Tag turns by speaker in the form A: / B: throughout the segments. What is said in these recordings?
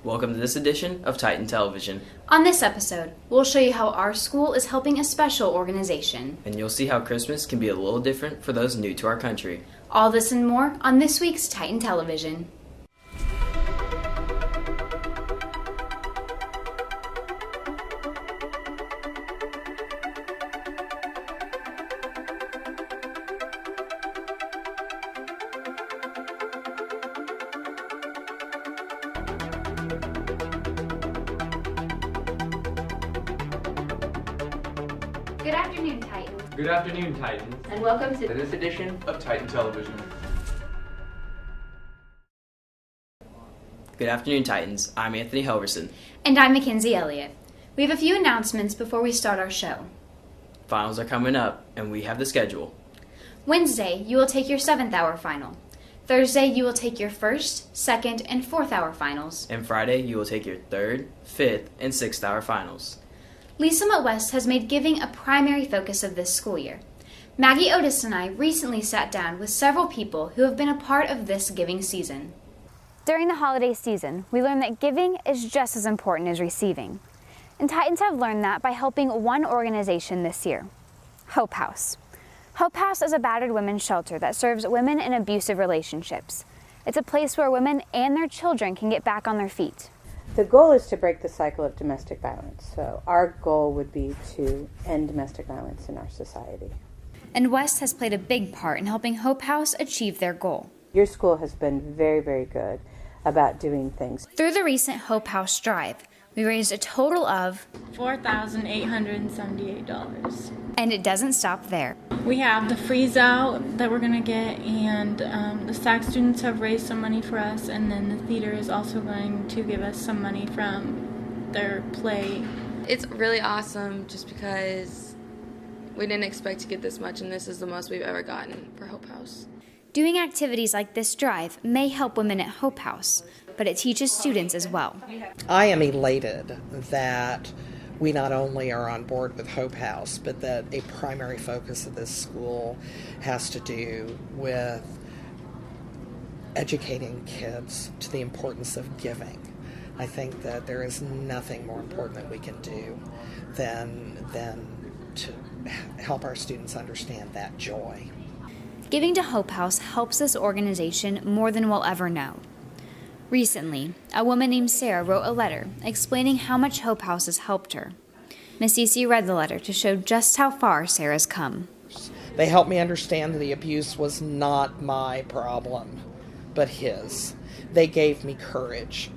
A: Welcome to this edition of Titan Television.
B: On this episode, we'll show you how our school is helping a special organization.
A: And you'll see how Christmas can be a little different for those new to our country.
B: All this and more on this week's Titan Television. Good afternoon, Titans.
C: Good afternoon, Titans.
B: And welcome to
C: this edition of Titan Television.
A: Good afternoon, Titans. I'm Anthony Helverson.
B: And I'm Mackenzie Elliott. We have a few announcements before we start our show.
A: Finals are coming up, and we have the schedule.
B: Wednesday, you will take your 7th hour final. Thursday, you will take your 1st, 2nd, and 4th hour finals.
A: And Friday, you will take your 3rd, 5th, and 6th hour finals.
B: Lee Summit West has made giving a primary focus of this school year. Maggie Otis and I recently sat down with several people who have been a part of this giving season.
D: During the holiday season, we learned that giving is just as important as receiving. And Titans have learned that by helping one organization this year, Hope House. Hope House is a battered women's shelter that serves women in abusive relationships. It's a place where women and their children can get back on their feet.
E: The goal is to break the cycle of domestic violence. So our goal would be to end domestic violence in our society.
B: And West has played a big part in helping Hope House achieve their goal.
E: Your school has been very, very good about doing things.
B: Through the recent Hope House Drive, we raised a total of
F: $4,878.
B: And it doesn't stop there.
F: We have the freeze out that we're going to get, and the SAC students have raised some money for us, and then the theater is also going to give us some money from their play.
G: It's really awesome just because we didn't expect to get this much, and this is the most we've ever gotten for Hope House.
B: Doing activities like this drive may help women at Hope House, but it teaches students as well.
H: I am elated that we not only are on board with Hope House, but that a primary focus of this school has to do with educating kids to the importance of giving. I think that there is nothing more important that we can do than to help our students understand that joy.
B: Giving to Hope House helps this organization more than we'll ever know. Recently, a woman named Sarah wrote a letter explaining how much Hope House has helped her. Miss Cece read the letter to show just how far Sarah's come.
H: They helped me understand that the abuse was not my problem, but his. They gave me courage.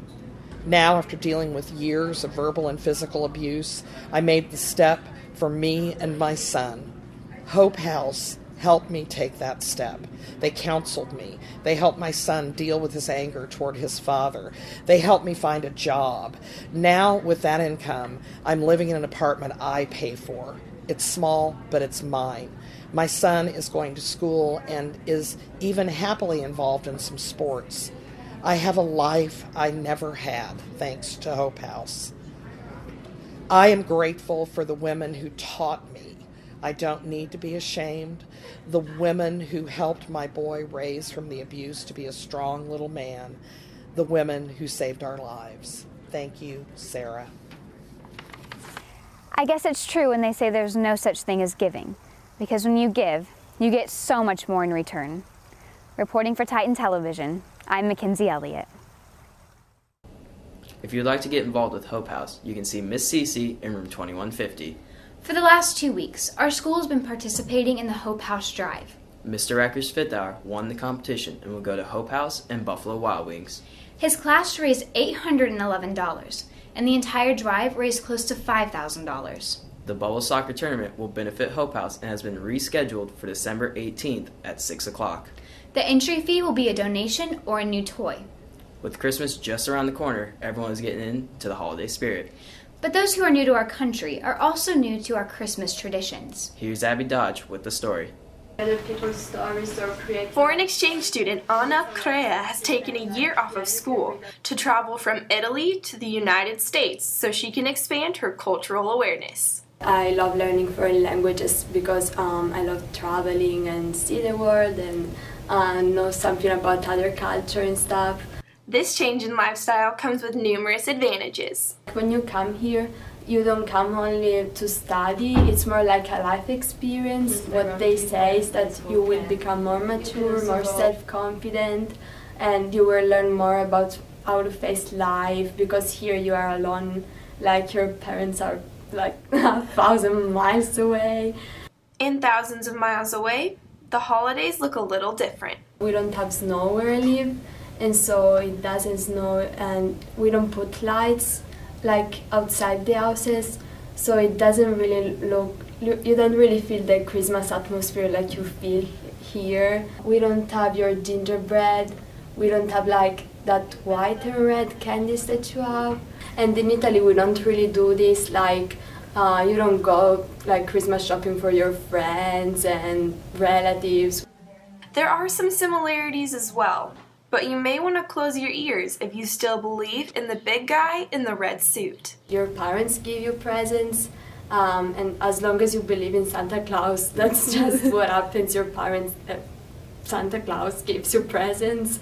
H: Now, after dealing with years of verbal and physical abuse, I made the step for me and my son. Hope House helped me take that step. They counseled me. They helped my son deal with his anger toward his father. They helped me find a job. Now, with that income, I'm living in an apartment I pay for. It's small, but it's mine. My son is going to school and is even happily involved in some sports. I have a life I never had, thanks to Hope House. I am grateful for the women who taught me I don't need to be ashamed. The women who helped my boy raise from the abuse to be a strong little man. The women who saved our lives. Thank you, Sarah.
D: I guess it's true when they say there's no such thing as giving, because when you give, you get so much more in return. Reporting for Titan Television, I'm Mackenzie Elliott.
A: If you'd like to get involved with Hope House, you can see Miss Cece in room 2150.
B: For the last 2 weeks, our school has been participating in the Hope House Drive.
A: Mr. Recker's 5th hour won the competition and will go to Hope House and Buffalo Wild Wings.
B: His class raised $811, and the entire drive raised close to $5,000.
A: The Bubble Soccer Tournament will benefit Hope House and has been rescheduled for December 18th at 6 o'clock.
B: The entry fee will be a donation or a new toy.
A: With Christmas just around the corner, everyone is getting into the holiday spirit.
B: But those who are new to our country are also new to our Christmas traditions.
A: Here's Abby Dodge with the story.
I: Other people's stories or create.
J: Foreign exchange student Anna Crea has taken a year off of school to travel from Italy to the United States so she can expand her cultural awareness.
I: I love learning foreign languages because I love traveling and see the world and know something about other culture and stuff.
J: This change in lifestyle comes with numerous advantages.
I: When you come here, you don't come only to study, it's more like a life experience. What they say is that you will become more mature, more self-confident, and you will learn more about how to face life, because here you are alone, like your parents are like 1,000 miles away.
J: And thousands of miles away, the holidays look a little different.
I: We don't have snow where I live, and so it doesn't snow, and we don't put lights like outside the houses, so it doesn't really you don't really feel the Christmas atmosphere like you feel here. We don't have your gingerbread, we don't have like that white and red candies that you have. And in Italy we don't really do this, like you don't go like Christmas shopping for your friends and relatives.
J: There are some similarities as well, but you may want to close your ears if you still believe in the big guy in the red suit.
I: Your parents give you presents, and as long as you believe in Santa Claus, that's just what happens. Your parents, Santa Claus gives you presents.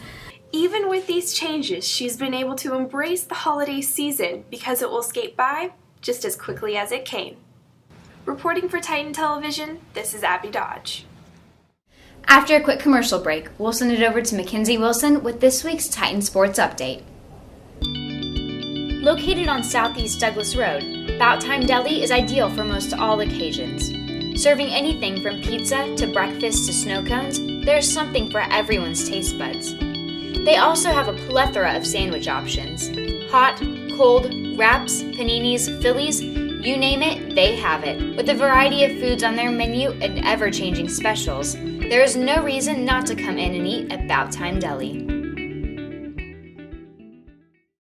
J: Even with these changes, she's been able to embrace the holiday season because it will skate by just as quickly as it came. Reporting for Titan Television, this is Abby Dodge.
B: After a quick commercial break, we'll send it over to Mackenzie Wilson with this week's Titan Sports Update. Located on Southeast Douglas Road, About Time Deli is ideal for most all occasions. Serving anything from pizza to breakfast to snow cones, there's something for everyone's taste buds. They also have a plethora of sandwich options. Hot, cold, wraps, paninis, Phillies, you name it, they have it. With a variety of foods on their menu and ever-changing specials, there is no reason not to come in and eat at About Time Deli.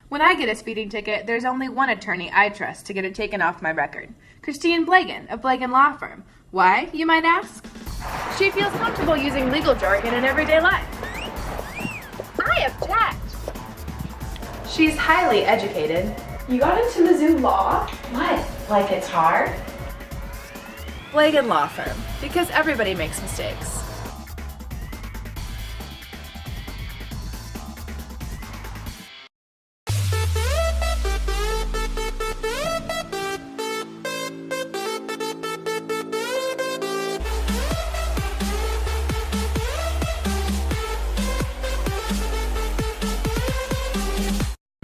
K: When I get a speeding ticket, there's only one attorney I trust to get it taken off my record. Christine Blagan of Blagan Law Firm. Why, you might ask? She feels comfortable using legal jargon in everyday life. I object! She's highly educated.
L: You got into Mizzou Law? What? Like it's hard?
K: Blagan Law Firm. Because everybody makes mistakes.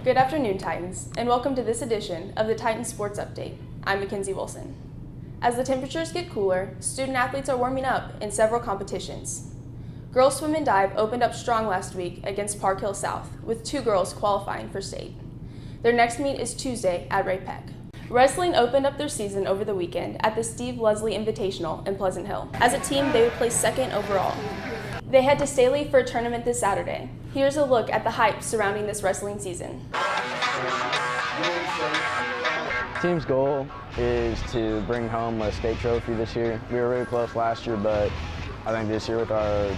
M: Good afternoon, Titans, and welcome to this edition of the Titan Sports Update. I'm Mackenzie Wilson. As the temperatures get cooler, student athletes are warming up in several competitions. Girls swim and dive opened up strong last week against Park Hill South, with 2 girls qualifying for state. Their next meet is Tuesday at Ray Peck. Wrestling opened up their season over the weekend at the Steve Leslie Invitational in Pleasant Hill. As a team, they would place 2nd overall. They head to Staley for a tournament this Saturday. Here's a look at the hype surrounding this wrestling season.
N: Team's goal is to bring home a state trophy this year. We were really close last year, but I think this year with our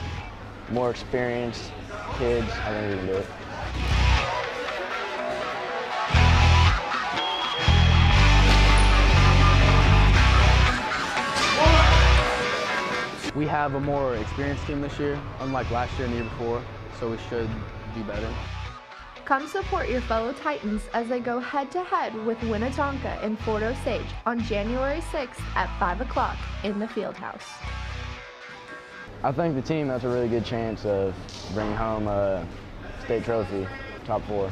N: more experienced kids, I think we can do it.
O: We have a more experienced team this year, unlike last year and the year before, so we should do better.
P: Come support your fellow Titans as they go head-to-head with Winnetonka in Fort Osage on January 6th at 5 o'clock in the Fieldhouse.
N: I think the team has a really good chance of bringing home a state trophy, top 4.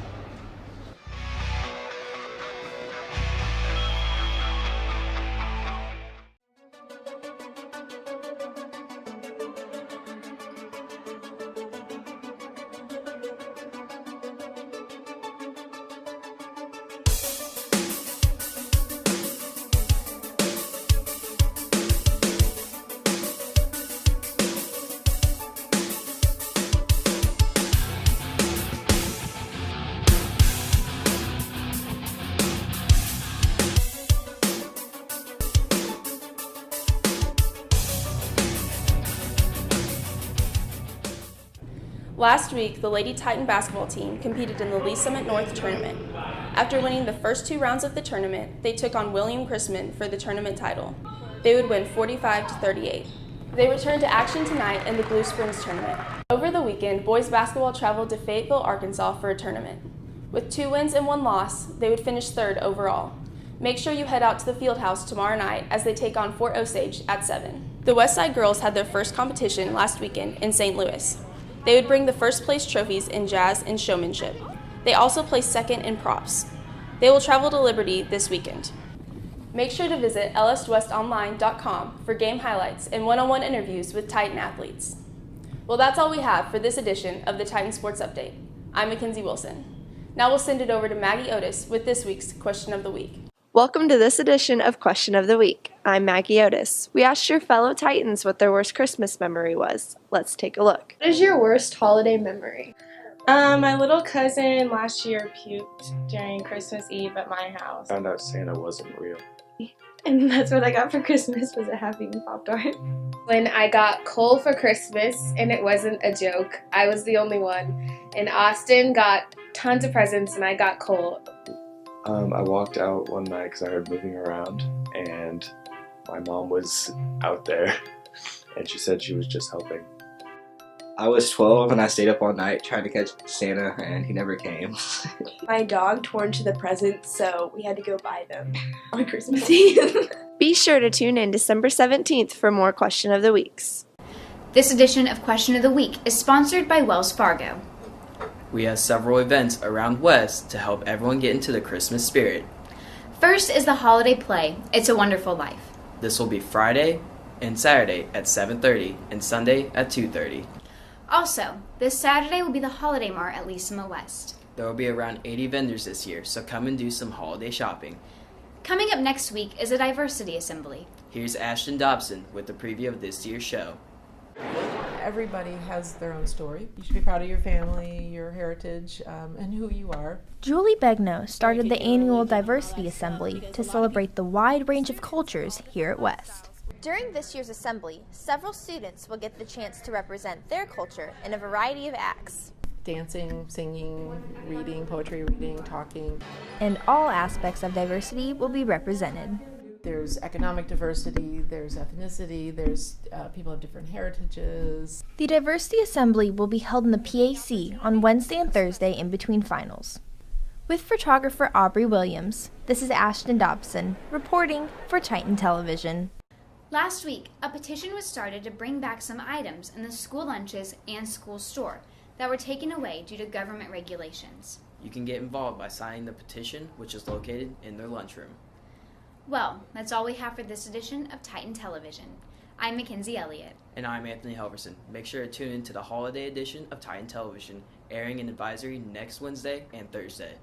M: Last week, the Lady Titan basketball team competed in the Lee Summit North tournament. After winning the first 2 rounds of the tournament, they took on William Chrisman for the tournament title. They would win 45-38. They return to action tonight in the Blue Springs tournament. Over the weekend, boys basketball traveled to Fayetteville, Arkansas for a tournament. With 2 wins and 1 loss, they would finish 3rd overall. Make sure you head out to the Fieldhouse tomorrow night as they take on Fort Osage at 7. The Westside girls had their first competition last weekend in St. Louis. They would bring the first place trophies in jazz and showmanship. They also placed 2nd in props. They will travel to Liberty this weekend. Make sure to visit lswestonline.com for game highlights and one-on-one interviews with Titan athletes. Well, that's all we have for this edition of the Titan Sports Update. I'm Mackenzie Wilson. Now we'll send it over to Maggie Otis with this week's Question of the Week.
Q: Welcome to this edition of Question of the Week. I'm Maggie Otis. We asked your fellow Titans what their worst Christmas memory was. Let's take a look.
R: What is your worst holiday memory?
S: My little cousin last year puked during Christmas Eve at my house.
T: Found out Santa wasn't real.
S: And that's what I got for Christmas, was a Happy Meal Pop-Tart.
R: When I got coal for Christmas, and it wasn't a joke. I was the only one. And Austin got tons of presents, and I got coal.
T: I walked out one night because I heard moving around, and my mom was out there, and she said she was just helping.
U: I was 12 and I stayed up all night trying to catch Santa, and he never came.
V: My dog tore into the presents, so we had to go buy them on Christmas Eve.
Q: Be sure to tune in December 17th for more Question of the Weeks.
B: This edition of Question of the Week is sponsored by Wells Fargo.
A: We have several events around West to help everyone get into the Christmas spirit.
B: First is the holiday play, It's a Wonderful Life.
A: This will be Friday and Saturday at 7:30 and Sunday at 2:30.
B: Also, this Saturday will be the Holiday Mart at Leesima West.
A: There will be around 80 vendors this year, so come and do some holiday shopping.
B: Coming up next week is a diversity assembly.
A: Here's Ashton Dobson with the preview of this year's show.
W: Everybody has their own story. You should be proud of your family, your heritage, and who you are.
X: Julie Begno started the annual Diversity Assembly to celebrate the wide range of cultures here at West.
Y: During this year's assembly, several students will get the chance to represent their culture in a variety of acts.
W: Dancing, singing, reading, poetry reading, talking.
X: And all aspects of diversity will be represented.
W: There's economic diversity, there's ethnicity, there's people of different heritages.
X: The Diversity Assembly will be held in the PAC on Wednesday and Thursday in between finals. With photographer Aubrey Williams, this is Ashton Dobson reporting for Titan Television.
B: Last week, a petition was started to bring back some items in the school lunches and school store that were taken away due to government regulations.
A: You can get involved by signing the petition, which is located in their lunchroom.
B: Well, that's all we have for this edition of Titan Television. I'm Mackenzie Elliott.
A: And I'm Anthony Helverson. Make sure to tune in to the holiday edition of Titan Television, airing an advisory next Wednesday and Thursday.